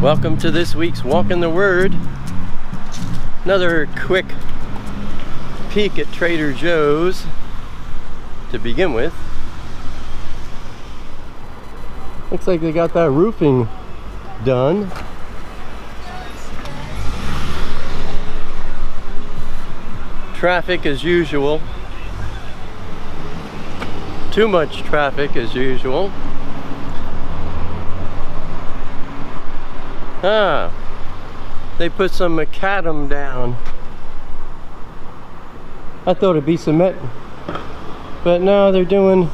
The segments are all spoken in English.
Welcome to this week's Walk in the Word. Another quick peek at Trader Joe's to begin with. Looks like they got that roofing done. Traffic as usual. Too much traffic as usual. They put some macadam down. I thought it'd be cement, but no, they're doing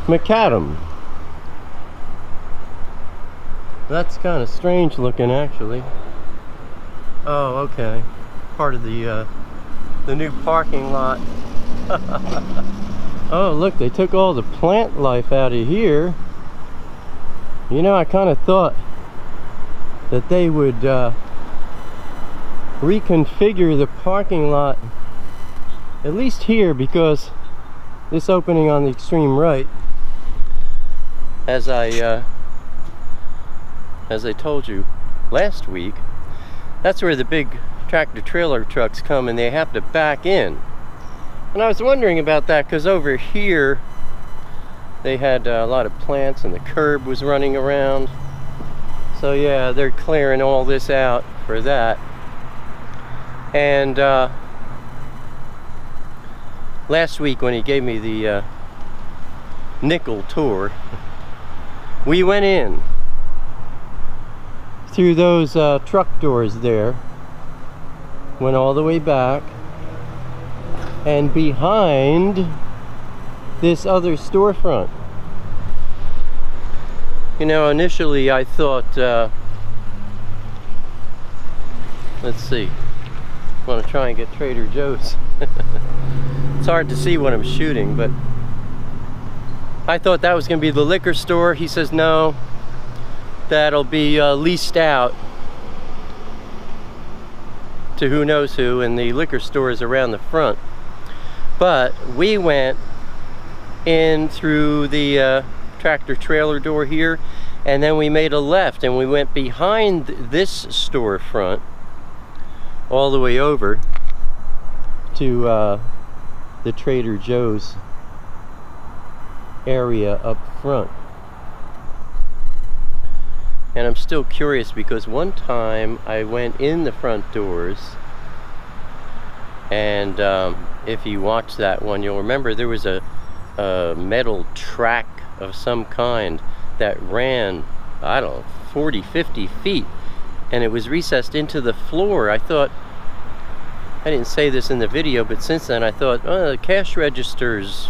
macadam. That's kind of strange looking, actually. Oh, okay. Part of the new parking lot. Oh, look, they took all the plant life out of here. You know, I kind of thought that they would reconfigure the parking lot, at least here, because this opening on the extreme right, as I told you last week, that's where the big tractor trailer trucks come and they have to back in. And I was wondering about that because over here they had a lot of plants and the curb was running around. So yeah, they're clearing all this out for that. And last week when he gave me the nickel tour, we went in through those truck doors there, went all the way back, and behind this other storefront. You know, initially I thought, let's see, I want to try and get Trader Joe's. It's hard to see when I'm shooting, but I thought that was going to be the liquor store. He says no, that'll be leased out to who knows who, and the liquor store is around the front. But we went in through the tractor trailer door here, and then we made a left and we went behind this storefront all the way over to the Trader Joe's area up front. And I'm still curious because one time I went in the front doors, and if you watch that one, you'll remember there was a metal track of some kind that ran, I don't know, 40-50 feet, and it was recessed into the floor. I thought, I didn't say this in the video, but since then I thought, oh, the cash registers.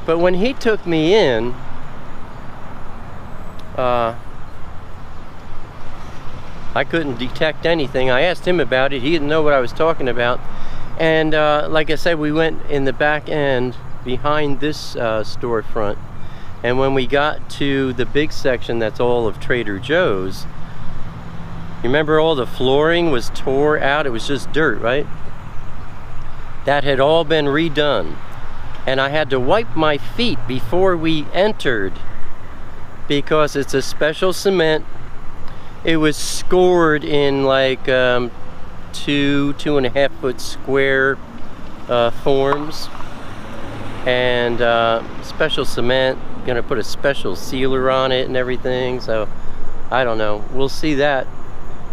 But when he took me in, I couldn't detect anything. I asked him about it. He didn't know what I was talking about. And like I said, we went in the back end behind this storefront. And when we got to the big section that's all of Trader Joe's, you remember all the flooring was tore out? It was just dirt, right? That had all been redone. And I had to wipe my feet before we entered because it's a special cement. It was scored in like 2.5 foot square forms, and special cement. Gonna put a special sealer on it and everything. So I don't know, we'll see that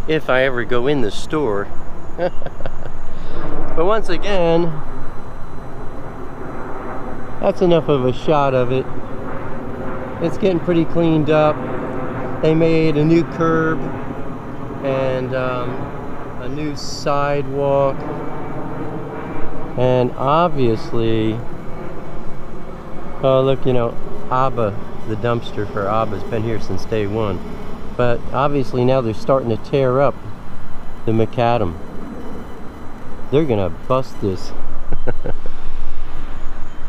if I ever go in the store. But once again, that's enough of a shot of it. It's getting pretty cleaned up. They made a new curb and a new sidewalk, and obviously, oh look, you know, Abba, the dumpster for Abba's been here since day one. But obviously now they're starting to tear up the macadam. They're gonna bust this.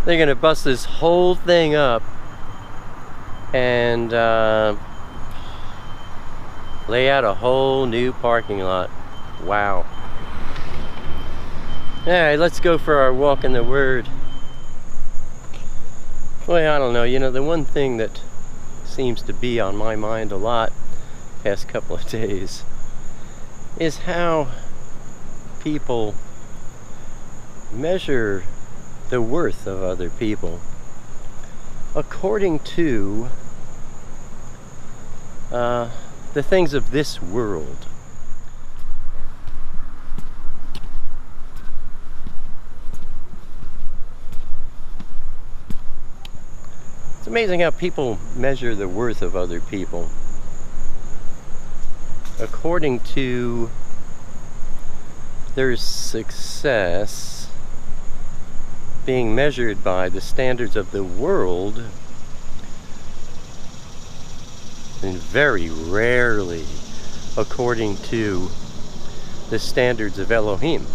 They're gonna bust this whole thing up and lay out a whole new parking lot. Wow. Alright, let's go for our walk in the Word. Well, I don't know, you know, the one thing that seems to be on my mind a lot past couple of days is how people measure the worth of other people according to the things of this world. It's amazing how people measure the worth of other people according to their success being measured by the standards of the world, and very rarely according to the standards of Elohim.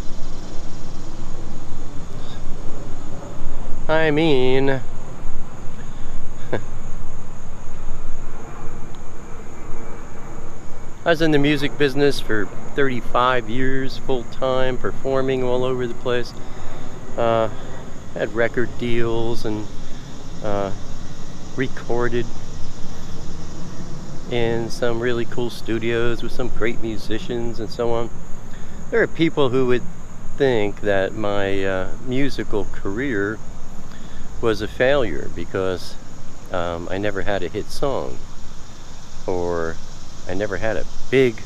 I mean, I was in the music business for 35 years, full-time, performing all over the place. Had record deals and recorded in some really cool studios with some great musicians and so on. There are people who would think that my musical career was a failure because I never had a hit song, or I never had a big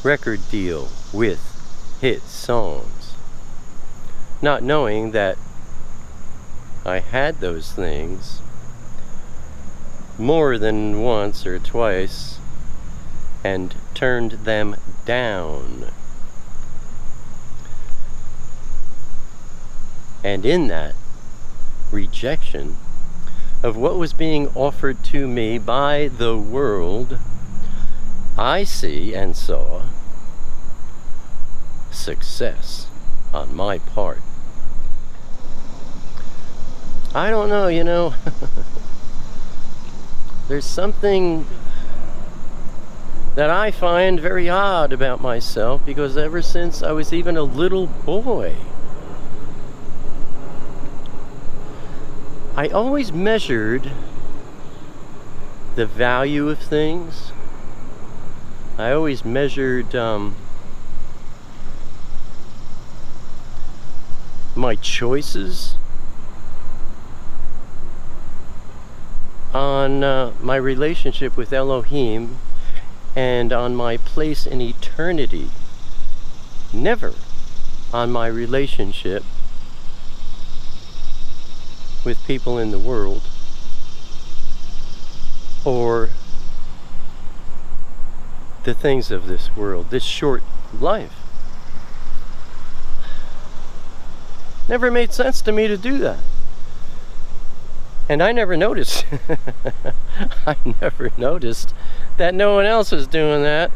record deal with hit songs, not knowing that I had those things more than once or twice and turned them down. And in that rejection of what was being offered to me by the world, I see and saw success on my part. I don't know, you know, there's something that I find very odd about myself, because ever since I was even a little boy, I always measured the value of things. I always measured my choices on my relationship with Elohim and on my place in eternity. Never on my relationship with people in the world or the things of this world, this short life. Never made sense to me to do that. And I never noticed. I never noticed that no one else was doing that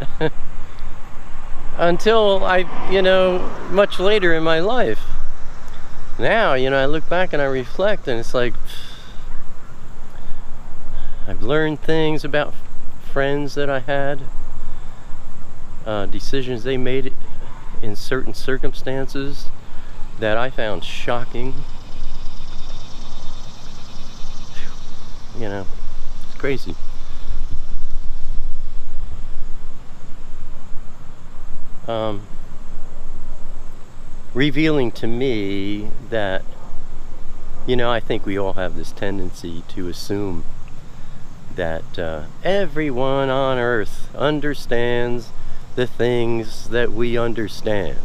until much later in my life. Now, I look back and I reflect, and it's like, I've learned things about friends that I had, decisions they made in certain circumstances that I found shocking. It's crazy. Revealing to me that, I think we all have this tendency to assume that everyone on earth understands the things that we understand.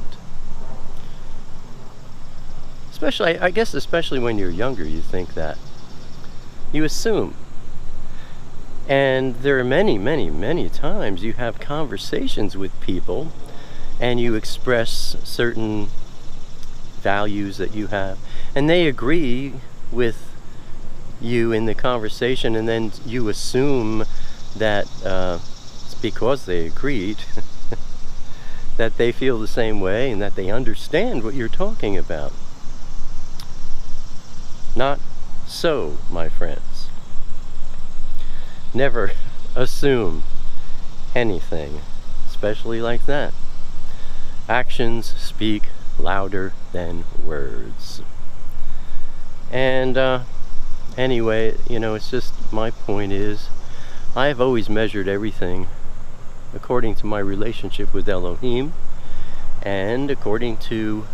Especially when you're younger, you think that. You assume. And there are many, many, many times you have conversations with people and you express certain values that you have, and they agree with you in the conversation, and then you assume that it's because they agreed that they feel the same way and that they understand what you're talking about. Not so, my friends. Never assume anything, especially like that. Actions speak louder than words. And anyway, it's just, my point is, I've always measured everything according to my relationship with Elohim and according to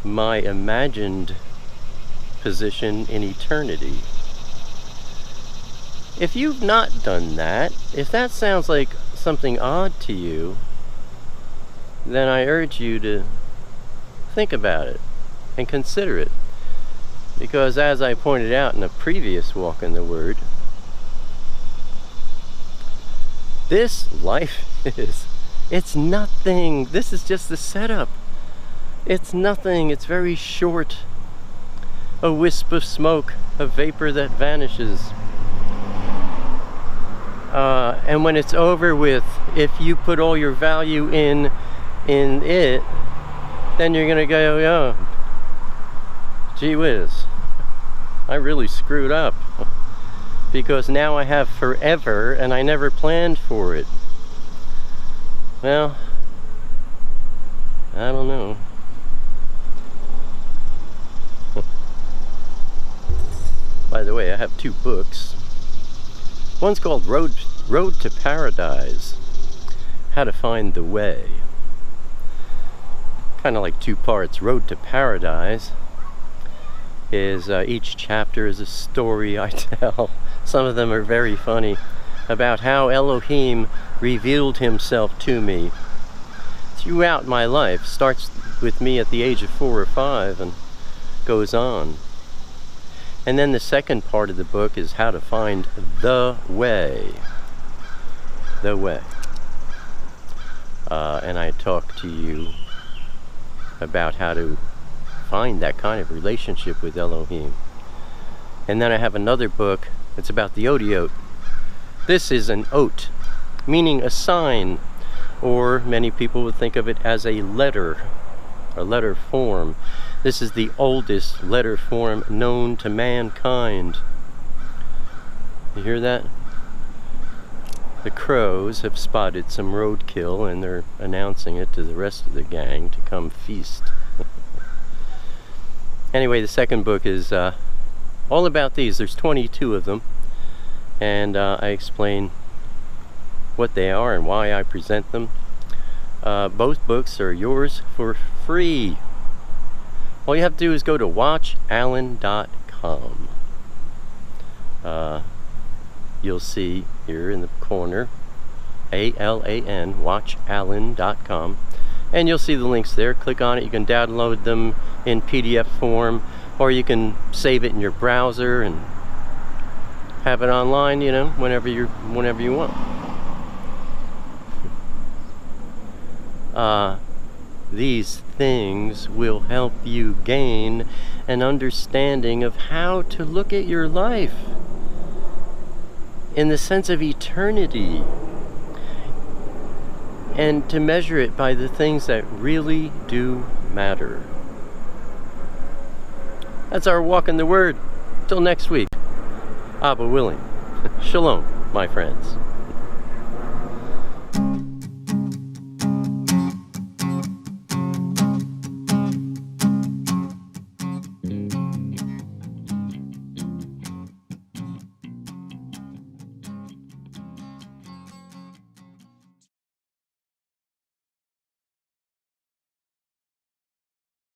my imagined position in eternity. If you've not done that, if that sounds like something odd to you, then I urge you to think about it and consider it. Because as I pointed out in a previous Walk in the Word, this life it's nothing. This is just the setup. It's nothing. It's very short. A wisp of smoke, a vapor that vanishes. And when it's over with, if you put all your value in it, then you're gonna go, oh, gee whiz, I really screwed up, because now I have forever and I never planned for it. Well, I don't know. By the way, I have 2 books. One's called Road to Paradise, How to Find the Way. Kind of like 2 parts. Road to Paradise is each chapter is a story I tell. Some of them are very funny, about how Elohim revealed himself to me throughout my life. Starts with me at the age of 4 or 5 and goes on. And then the second part of the book is how to find the way. The way. And I talk to you about how to find that kind of relationship with Elohim. And then I have another book. It's about the Odiot. This is an oat, meaning a sign, or many people would think of it as a letter form. This is the oldest letter form known to mankind. You hear that? The crows have spotted some roadkill and they're announcing it to the rest of the gang to come feast. Anyway, the second book is all about these. There's 22 of them, and I explain what they are and why I present them. Both books are yours for free. All you have to do is go to watchallen.com. You'll see here in the corner, ALAN, watchallen.com. And you'll see the links there. Click on it. You can download them in PDF form, or you can save it in your browser and have it online, you know, whenever you want. These things will help you gain an understanding of how to look at your life in the sense of eternity, and to measure it by the things that really do matter. That's our walk in the Word. Till next week, Abba willing. Shalom, my friends.